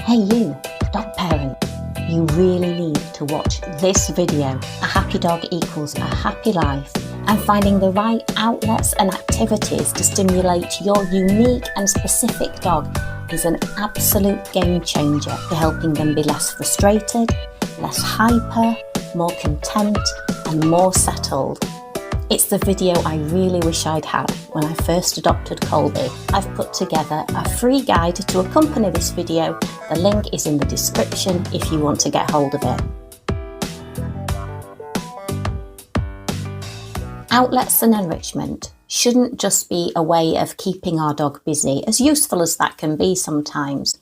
Hey you, dog parent, you really need to watch this video. A happy dog equals a happy life, and finding the right outlets and activities to stimulate your unique and specific dog is an absolute game changer for helping them be less frustrated, less hyper, more content and more settled. It's the video I really wish I'd had when I first adopted Colby. I've put together a free guide to accompany this video. The link is in the description if you want to get hold of it. Outlets and enrichment shouldn't just be a way of keeping our dog busy, as useful as that can be sometimes.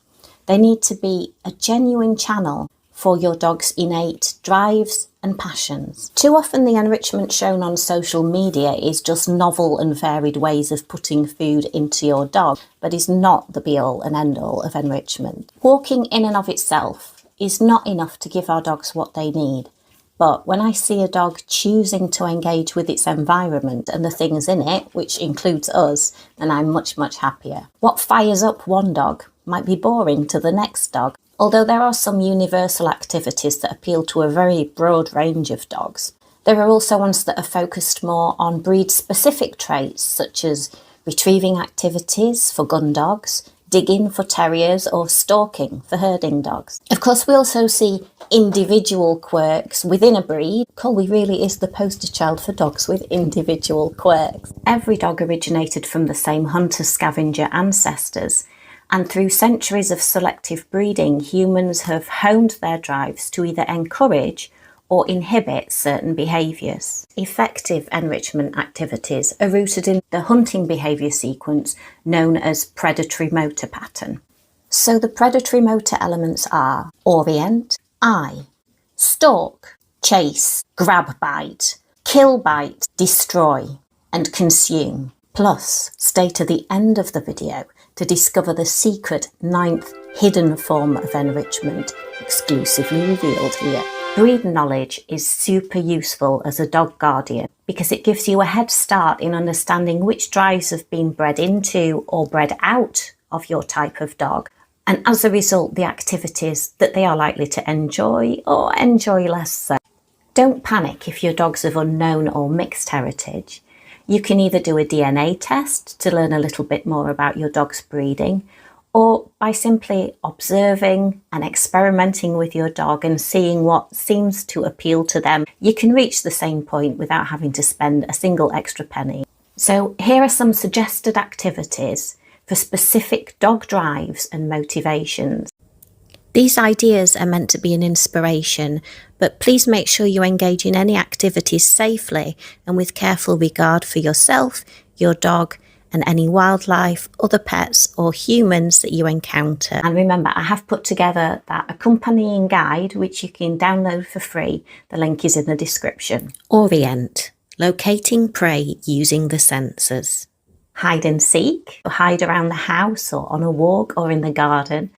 They need to be a genuine channel for your dog's innate drives and passions. Too often the enrichment shown on social media is just novel and varied ways of putting food into your dog, but is not the be-all and end-all of enrichment. Walking in and of itself is not enough to give our dogs what they need. But when I see a dog choosing to engage with its environment and the things in it, which includes us, then I'm much, much happier. What fires up one dog might be boring to the next dog, although there are some universal activities that appeal to a very broad range of dogs. There are also ones that are focused more on breed-specific traits, such as retrieving activities for gun dogs, digging for terriers, or stalking for herding dogs. Of course, we also see individual quirks within a breed. Colby really is the poster child for dogs with individual quirks. Every dog originated from the same hunter-scavenger ancestors, and through centuries of selective breeding, humans have honed their drives to either encourage or inhibit certain behaviours. Effective enrichment activities are rooted in the hunting behaviour sequence known as predatory motor pattern. So the predatory motor elements are orient, eye, stalk, chase, grab bite, kill bite, destroy, and consume. Plus, stay to the end of the video to discover the secret 9th hidden form of enrichment, exclusively revealed here. Breed knowledge is super useful as a dog guardian because it gives you a head start in understanding which drives have been bred into or bred out of your type of dog, and as a result the activities that they are likely to enjoy or enjoy less so. Don't panic if your dog's of unknown or mixed heritage. You can either do a DNA test to learn a little bit more about your dog's breeding, or by simply observing and experimenting with your dog and seeing what seems to appeal to them, you can reach the same point without having to spend a single extra penny. So here are some suggested activities for specific dog drives and motivations. These ideas are meant to be an inspiration, but please make sure you engage in any activities safely and with careful regard for yourself, your dog, and any wildlife, other pets or humans that you encounter. And remember, I have put together that accompanying guide which you can download for free. The link is in the description. Orient, locating prey using the senses. Hide and seek, hide around the house or on a walk or in the garden.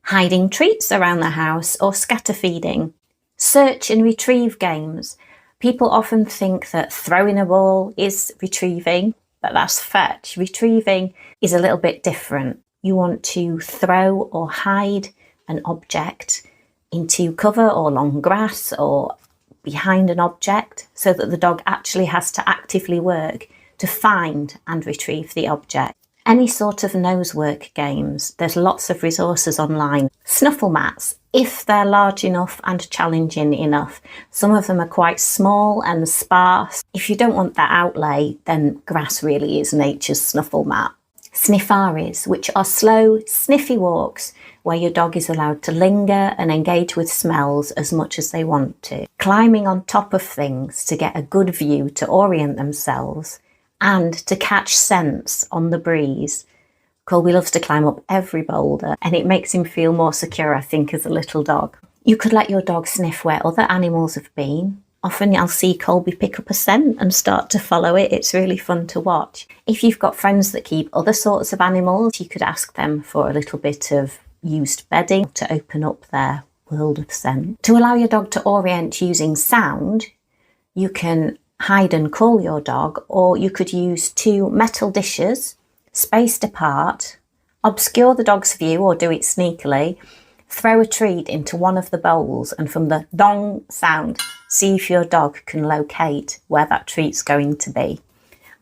Hiding treats around the house or scatter feeding. Search and retrieve games. People often think that throwing a ball is retrieving, but that's fetch. Retrieving is a little bit different. You want to throw or hide an object into cover or long grass or behind an object so that the dog actually has to actively work to find and retrieve the object. Any sort of nosework games, there's lots of resources online. Snuffle mats, if they're large enough and challenging enough. Some of them are quite small and sparse. If you don't want that outlay, then grass really is nature's snuffle mat. Sniffaris, which are slow, sniffy walks where your dog is allowed to linger and engage with smells as much as they want to. Climbing on top of things to get a good view to orient themselves and to catch scents on the breeze. Colby loves to climb up every boulder and it makes him feel more secure, I think, as a little dog. You could let your dog sniff where other animals have been. Often I'll see Colby pick up a scent and start to follow it. It's really fun to watch. If you've got friends that keep other sorts of animals, you could ask them for a little bit of used bedding to open up their world of scent. To allow your dog to orient using sound, you can hide and call your dog, or you could use 2 metal dishes spaced apart, obscure the dog's view or do it sneakily, Throw a treat into one of the bowls and from the dong sound, see if your dog can locate where that treat's going to be.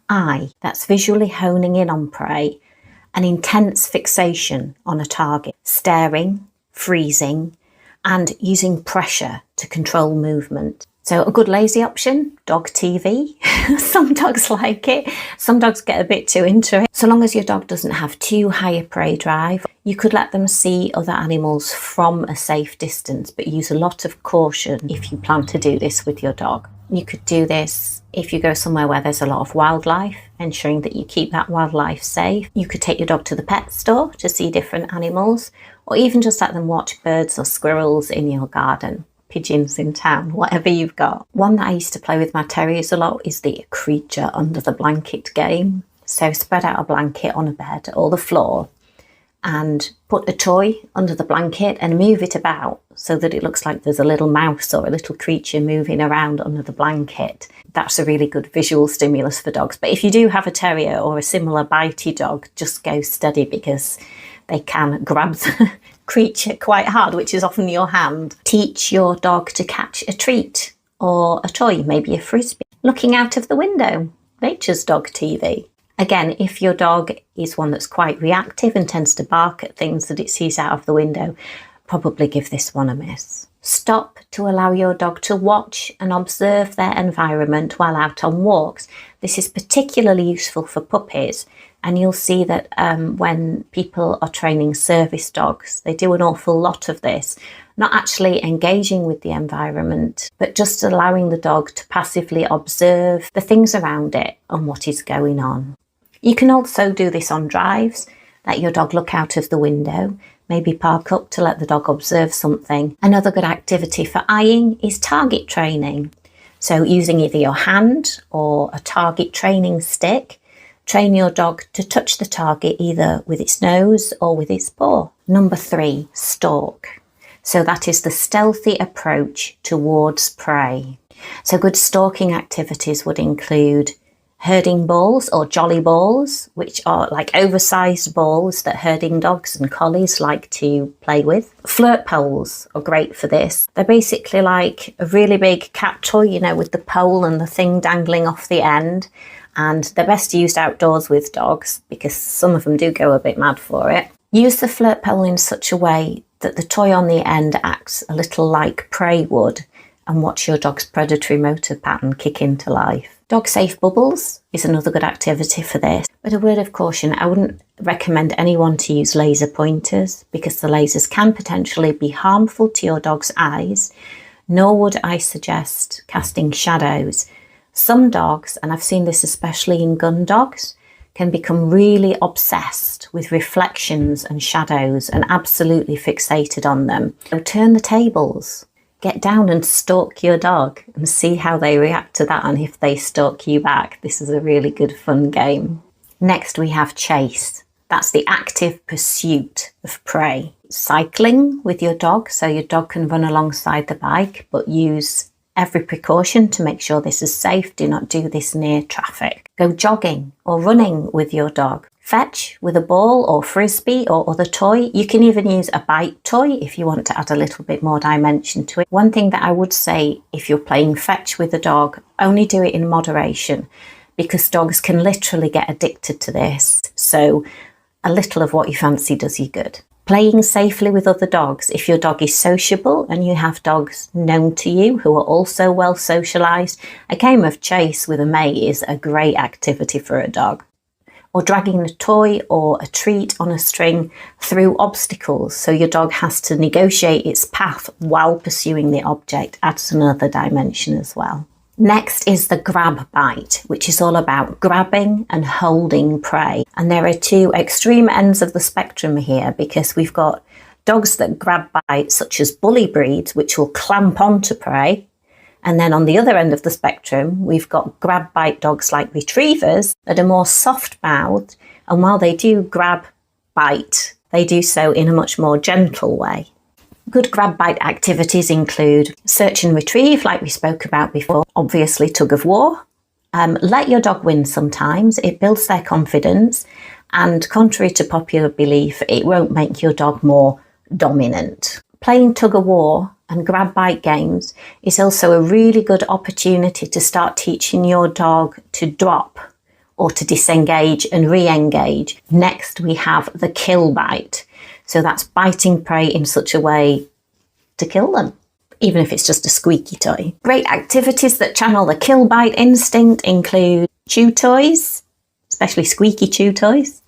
I, that's visually honing in on prey, an intense fixation on a target, staring, freezing, and using pressure to control movement. So a good lazy option, dog TV. Some dogs like it. Some dogs get a bit too into it. So long as your dog doesn't have too high a prey drive, you could let them see other animals from a safe distance, but use a lot of caution if you plan to do this with your dog. You could do this if you go somewhere where there's a lot of wildlife, ensuring that you keep that wildlife safe. You could take your dog to the pet store to see different animals, or even just let them watch birds or squirrels in your garden, pigeons in town, whatever you've got. One that I used to play with my terriers a lot is the creature under the blanket game. So spread out a blanket on a bed or the floor and put a toy under the blanket and move it about so that it looks like there's a little mouse or a little creature moving around under the blanket. That's a really good visual stimulus for dogs. But if you do have a terrier or a similar bitey dog, just go steady because they can grab the creature quite hard, which is often your hand. Teach your dog to catch a treat or a toy, maybe a frisbee. Looking out of the window, nature's dog TV. Again, if your dog is one that's quite reactive and tends to bark at things that it sees out of the window, probably give this one a miss. Stop to allow your dog to watch and observe their environment while out on walks. This is particularly useful for puppies, and you'll see that when people are training service dogs, they do an awful lot of this, not actually engaging with the environment, but just allowing the dog to passively observe the things around it and what is going on. You can also do this on drives. Let your dog look out of the window, maybe park up to let the dog observe something. Another good activity for eyeing is target training. So using either your hand or a target training stick, train your dog to touch the target either with its nose or with its paw. Number 3, stalk. So that is the stealthy approach towards prey. So good stalking activities would include herding balls or jolly balls, which are like oversized balls that herding dogs and collies like to play with. Flirt poles are great for this. They're basically like a really big cat toy, you know, with the pole and the thing dangling off the end. And they're best used outdoors with dogs because some of them do go a bit mad for it. Use the flirt pole in such a way that the toy on the end acts a little like prey would, and watch your dog's predatory motor pattern kick into life. Dog safe bubbles is another good activity for this. But a word of caution, I wouldn't recommend anyone to use laser pointers because the lasers can potentially be harmful to your dog's eyes, nor would I suggest casting shadows. Some dogs, and I've seen this especially in gun dogs, can become really obsessed with reflections and shadows and absolutely fixated on them. So turn the tables. Get down and stalk your dog and see how they react to that and if they stalk you back. This is a really good fun game. Next we have chase. That's the active pursuit of prey. Cycling with your dog, so your dog can run alongside the bike, but use every precaution to make sure this is safe. Do not do this near traffic. Go jogging or running with your dog. Fetch with a ball or frisbee or other toy. You can even use a bite toy if you want to add a little bit more dimension to it. One thing that I would say if you're playing fetch with a dog, only do it in moderation because dogs can literally get addicted to this. So a little of what you fancy does you good. Playing safely with other dogs. If your dog is sociable and you have dogs known to you who are also well socialised, a game of chase with a mate is a great activity for a dog. Or dragging a toy or a treat on a string through obstacles, so your dog has to negotiate its path while pursuing the object, adds another dimension as well. Next is the grab bite, which is all about grabbing and holding prey. And there are two extreme ends of the spectrum here because we've got dogs that grab bite, such as bully breeds, which will clamp onto prey. And then on the other end of the spectrum, we've got grab bite dogs like retrievers that are more soft-mouthed. And while they do grab bite, they do so in a much more gentle way. Good grab bite activities include search and retrieve, like we spoke about before, obviously tug of war. Let your dog win sometimes. It builds their confidence. And contrary to popular belief, it won't make your dog more dominant. Playing tug-of-war and grab-bite games is also a really good opportunity to start teaching your dog to drop or to disengage and re-engage. Next, we have the kill bite. So that's biting prey in such a way to kill them, even if it's just a squeaky toy. Great activities that channel the kill bite instinct include chew toys, especially squeaky chew toys,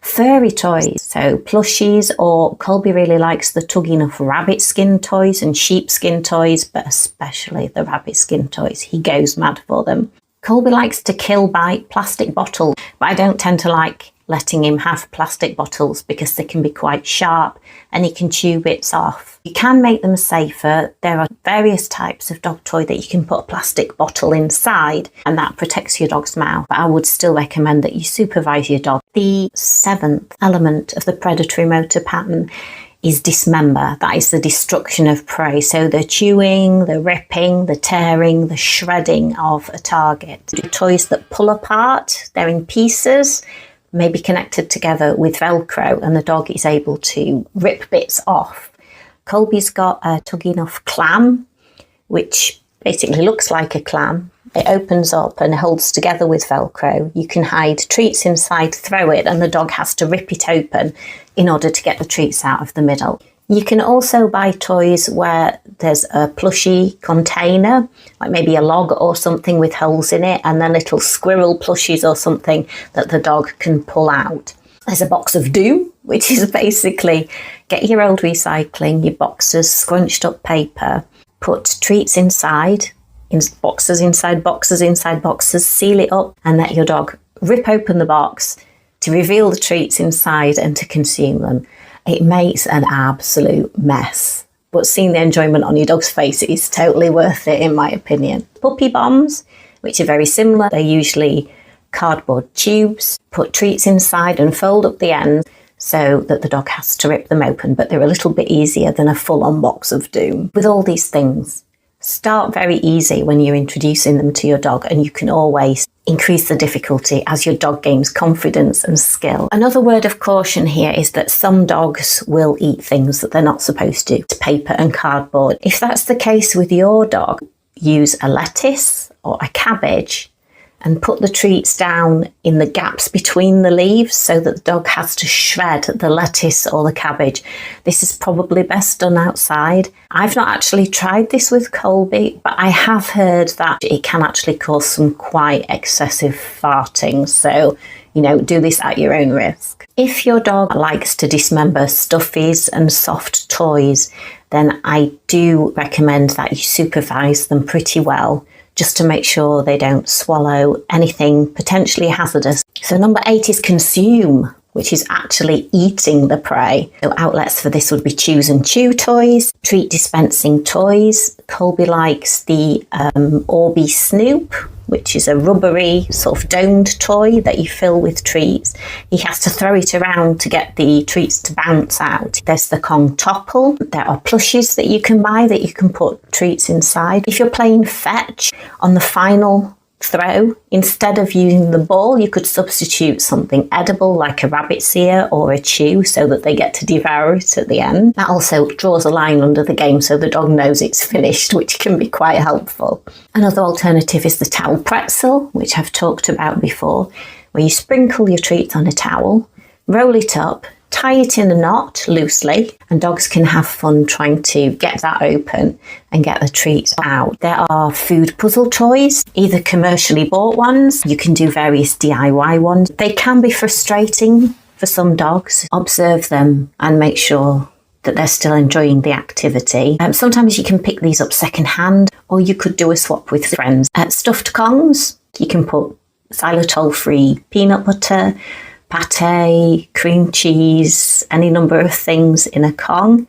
furry toys, so plushies, or Colby really likes the tugging of rabbit skin toys and sheepskin toys, but especially the rabbit skin toys. He goes mad for them. Colby likes to kill bite plastic bottles, but I don't tend to like letting him have plastic bottles because they can be quite sharp and he can chew bits off. You can make them safer. There are various types of dog toy that you can put a plastic bottle inside and that protects your dog's mouth, but I would still recommend that you supervise your dog. The 7th element of the predatory motor pattern is dismember. That is the destruction of prey. So the chewing, the ripping, the tearing, the shredding of a target. Toys that pull apart, they're in pieces, maybe connected together with Velcro, and the dog is able to rip bits off. Colby's got a tugging off clam, which basically looks like a clam. It opens up and holds together with Velcro. You can hide treats inside, throw it, and the dog has to rip it open in order to get the treats out of the middle. You can also buy toys where there's a plushie container, like maybe a log or something with holes in it, and then little squirrel plushies or something that the dog can pull out. There's a box of doom, which is basically get your old recycling, your boxes, scrunched up paper, put treats inside, in boxes inside boxes inside boxes, seal it up and let your dog rip open the box to reveal the treats inside and to consume them. It makes an absolute mess, but seeing the enjoyment on your dog's face is totally worth it in my opinion. Puppy bombs, which are very similar. They're usually cardboard tubes, put treats inside and fold up the ends so that the dog has to rip them open, but they're a little bit easier than a full-on box of doom. With all these things, start very easy when you're introducing them to your dog, and you can always increase the difficulty as your dog gains confidence and skill. Another word of caution here is that some dogs will eat things that they're not supposed to, paper and cardboard. If that's the case with your dog, use a lettuce or a cabbage and put the treats down in the gaps between the leaves so that the dog has to shred the lettuce or the cabbage. This is probably best done outside. I've not actually tried this with Colby, but I have heard that it can actually cause some quite excessive farting. So, do this at your own risk. If your dog likes to dismember stuffies and soft toys, then I do recommend that you supervise them pretty well, just to make sure they don't swallow anything potentially hazardous. So number 8 is consume, which is actually eating the prey. So outlets for this would be choose and chew toys, treat dispensing toys. Colby likes the Orby Snoop, which is a rubbery sort of domed toy that you fill with treats. He has to throw it around to get the treats to bounce out. There's the Kong Topple. There are plushies that you can buy that you can put treats inside. If you're playing fetch, on the final throw, instead of using the ball, you could substitute something edible like a rabbit's ear or a chew so that they get to devour it at the end. That also draws a line under the game so the dog knows it's finished, which can be quite helpful. Another alternative is the towel pretzel, which I've talked about before, where you sprinkle your treats on a towel, roll it up, tie it in a knot loosely, and dogs can have fun trying to get that open and get the treats out. There are food puzzle toys, either commercially bought ones. You can do various DIY ones. They can be frustrating for some dogs. Observe them and make sure that they're still enjoying the activity. Sometimes you can pick these up secondhand, or you could do a swap with friends. Stuffed Kongs, you can put xylitol-free peanut butter, pate, cream cheese, any number of things in a Kong.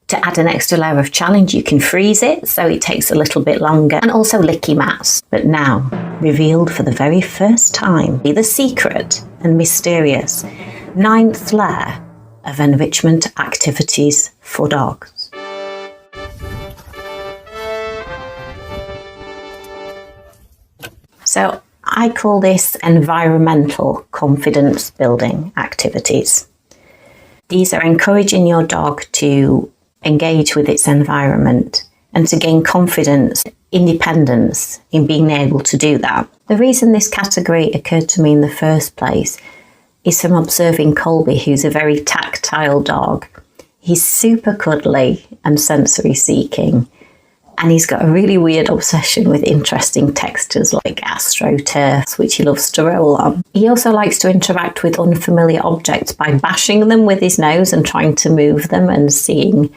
To add an extra layer of challenge, you can freeze it so it takes a little bit longer, and also licky mats. But now, revealed for the very first time, the secret and mysterious 9th layer of enrichment activities for dogs. So I call this environmental confidence building activities. These are encouraging your dog to engage with its environment and to gain confidence, independence in being able to do that. The reason this category occurred to me in the first place is from observing Colby, who's a very tactile dog. He's super cuddly and sensory seeking, and he's got a really weird obsession with interesting textures like astroturfs, which he loves to roll on. He also likes to interact with unfamiliar objects by bashing them with his nose and trying to move them and seeing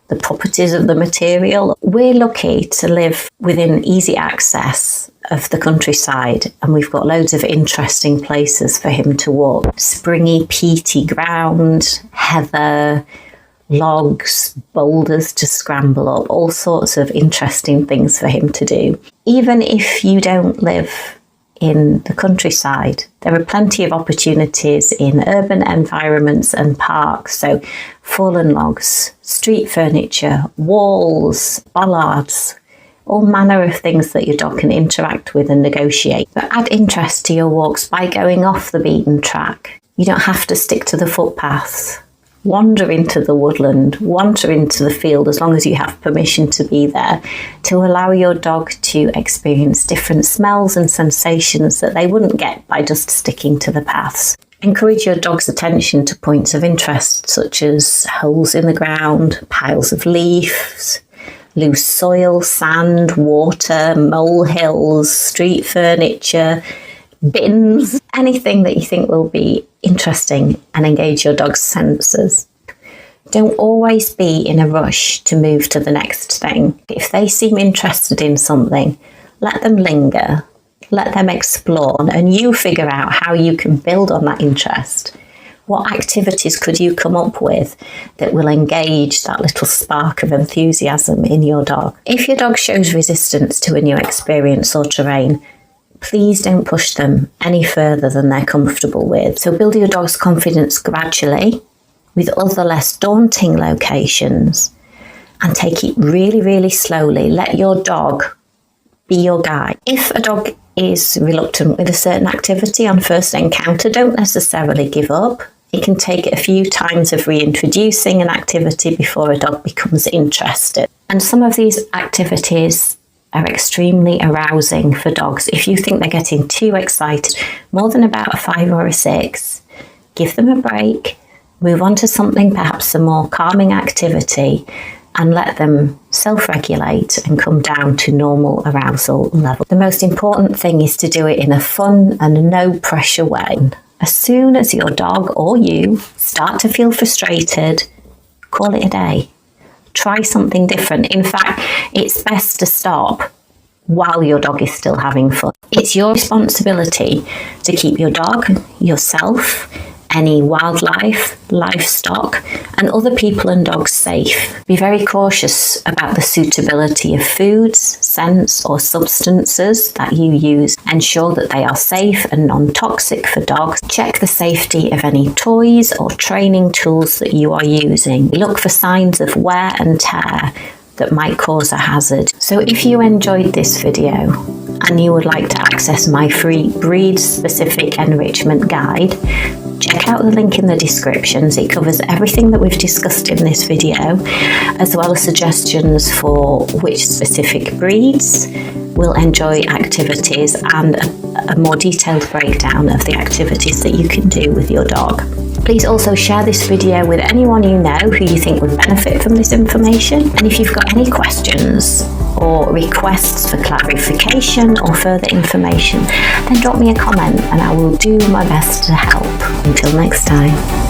the properties of the material. We're lucky to live within easy access of the countryside, and we've got loads of interesting places for him to walk. Springy, peaty ground, heather, logs, boulders to scramble up, all sorts of interesting things for him to do. Even if you don't live in the countryside, there are plenty of opportunities in urban environments and parks. So fallen logs, street furniture, walls, bollards, all manner of things that your dog can interact with and negotiate. But add interest to your walks by going off the beaten track. You don't have to stick to the footpaths. Wander into the woodland, wander into the field as long as you have permission to be there, to allow your dog to experience different smells and sensations that they wouldn't get by just sticking to the paths. Encourage your dog's attention to points of interest such as holes in the ground, piles of leaves, loose soil, sand, water, molehills, street furniture, bins, anything that you think will be interesting and engage your dog's senses. Don't always be in a rush to move to the next thing. If they seem interested in something, let them linger, let them explore, and you figure out how you can build on that interest. What activities could you come up with that will engage that little spark of enthusiasm in your dog? If your dog shows resistance to a new experience or terrain, please don't push them any further than they're comfortable with. So build your dog's confidence gradually with other less daunting locations and take it really, really slowly. Let your dog be your guide. If a dog is reluctant with a certain activity on first encounter, don't necessarily give up. It can take a few times of reintroducing an activity before a dog becomes interested. And some of these activities are extremely arousing for dogs. If you think they're getting too excited, more than about a 5 or a 6, give them a break, move on to something, perhaps a more calming activity, and let them self-regulate and come down to normal arousal level. The most important thing is to do it in a fun and no pressure way. As soon as your dog or you start to feel frustrated, call it a day. Try something different. In fact, it's best to stop while your dog is still having fun. It's your responsibility to keep your dog, yourself, any wildlife, livestock, and other people and dogs safe. Be very cautious about the suitability of foods, scents, or substances that you use. Ensure that they are safe and non-toxic for dogs. Check the safety of any toys or training tools that you are using. Look for signs of wear and tear that might cause a hazard. So if you enjoyed this video and you would like to access my free breed-specific enrichment guide, check out the link in the descriptions. It covers everything that we've discussed in this video, as well as suggestions for which specific breeds will enjoy activities and a more detailed breakdown of the activities that you can do with your dog. Please also share this video with anyone you know who you think would benefit from this information. And if you've got any questions or requests for clarification or further information, then drop me a comment and I will do my best to help. Until next time.